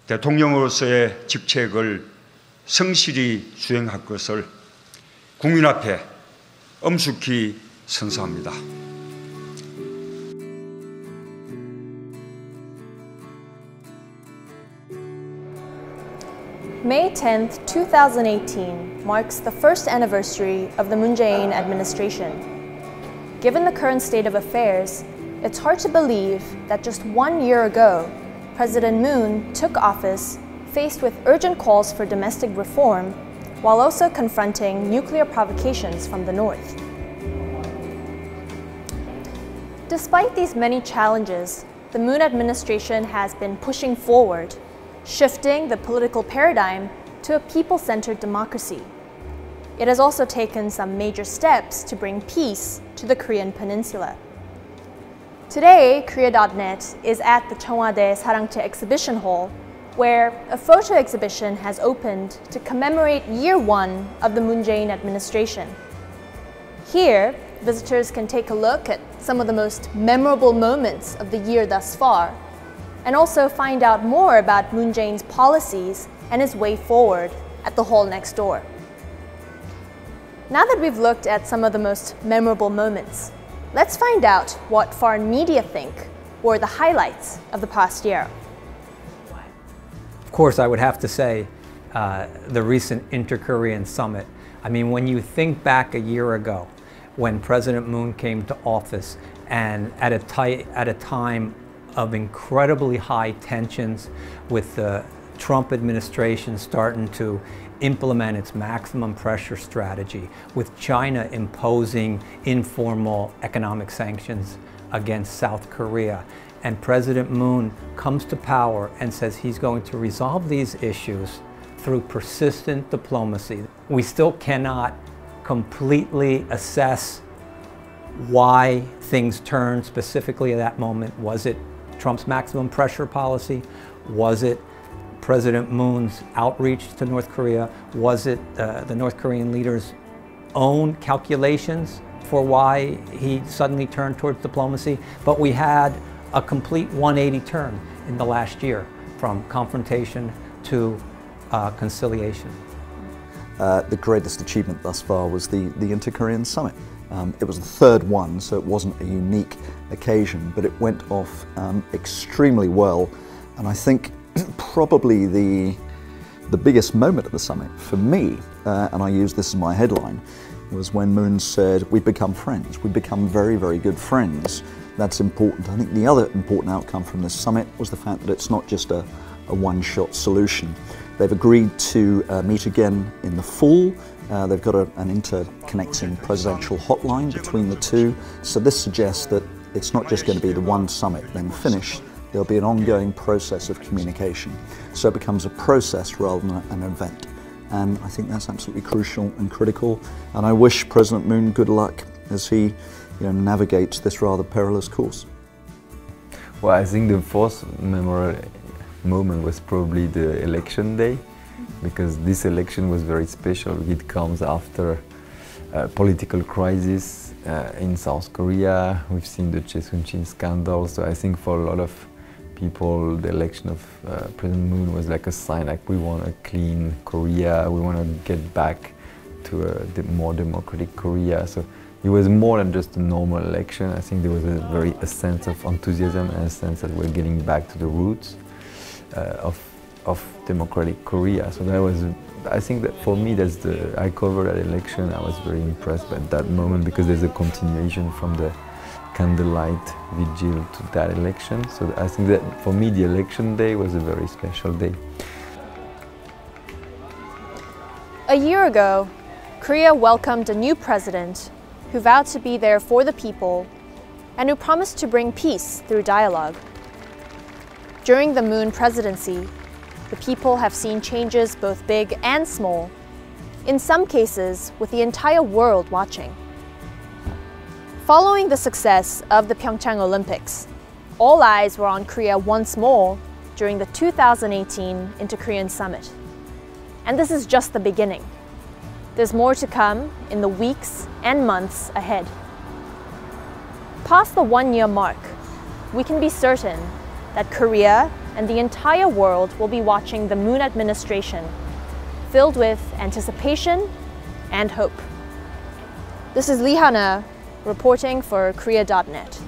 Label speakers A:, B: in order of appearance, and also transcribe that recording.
A: 대통령으로서의 직책을 성실히 수행할 것을 국민 앞에 엄숙히 선서합니다.
B: May 10th, 2018 marks the first anniversary of the Moon Jae-in administration. Given the current state of affairs, it's hard to believe that just 1 year ago, President Moon took office faced with urgent calls for domestic reform while also confronting nuclear provocations from the north. Despite these many challenges, the Moon administration has been pushing forward, shifting the political paradigm to a people-centered democracy. It has also taken some major steps to bring peace to the Korean peninsula. Today, Korea.net is at the Cheongwadae Sarangche Exhibition Hall, where a photo exhibition has opened to commemorate year 1 of the Moon Jae-in administration. Here, visitors can take a look at some of the most memorable moments of the year thus far, and also find out more about Moon Jae-in's policies and his way forward at the hall next door. Now that we've looked at some of the most memorable moments, let's find out what foreign media think were the highlights of the past year.
C: Of course, I would have to say the recent inter-Korean summit. I mean, when you think back a year ago, when President Moon came to office, and at a time of incredibly high tensions with the Trump administration starting to implement its maximum pressure strategy, with China imposing informal economic sanctions against South Korea, and President Moon comes to power and says he's going to resolve these issues through persistent diplomacy. We still cannot completely assess why things turned specifically at that moment. Was it Trump's maximum pressure policy? Was it President Moon's outreach to North Korea? Was it the North Korean leader's own calculations for why he suddenly turned towards diplomacy? But we had a complete 180 turn in the last year, from confrontation to conciliation.
D: The greatest achievement thus far was the Inter-Korean Summit. It was the third one, so it wasn't a unique occasion, but it went off extremely well. And I think probably the biggest moment of the summit for me, and I use this as my headline, was when Moon said, "We've become friends. We've become very, very good friends." That's important. I think the other important outcome from this summit was the fact that it's not just a one-shot solution. They've agreed to meet again in the fall. They've got an interconnecting presidential hotline between the two. So this suggests that it's not just going to be the one summit then finished. There'll be an ongoing process of communication. So it becomes a process rather than an event. And I think that's absolutely crucial and critical. And I wish President Moon good luck as he navigates this rather perilous course.
E: Well, I think the fourth memorable moment was probably the election day, because this election was very special. It comes after a political crisis in South Korea. We've seen the Taesoon scandal, so I think for a lot of people, the election of President Moon was like a sign, like we want a clean Korea, we want to get back to a more democratic Korea. So it was more than just a normal election. I think there was a sense of enthusiasm and a sense that we're getting back to the roots of democratic Korea. So that was, I think that for me, I covered that election. I was very impressed by that moment, because there's a continuation from the candlelight vigil to that election. So I think that for me, the election day was a very special day.
B: A year ago, Korea welcomed a new president who vowed to be there for the people and who promised to bring peace through dialogue. During the Moon presidency, the people have seen changes both big and small, in some cases with the entire world watching. Following the success of the Pyeongchang Olympics, all eyes were on Korea once more during the 2018 Inter-Korean Summit. And this is just the beginning. There's more to come in the weeks and months ahead. Past the 1-year mark, we can be certain that Korea and the entire world will be watching the Moon administration, filled with anticipation and hope. This is Hana reporting for Korea.net.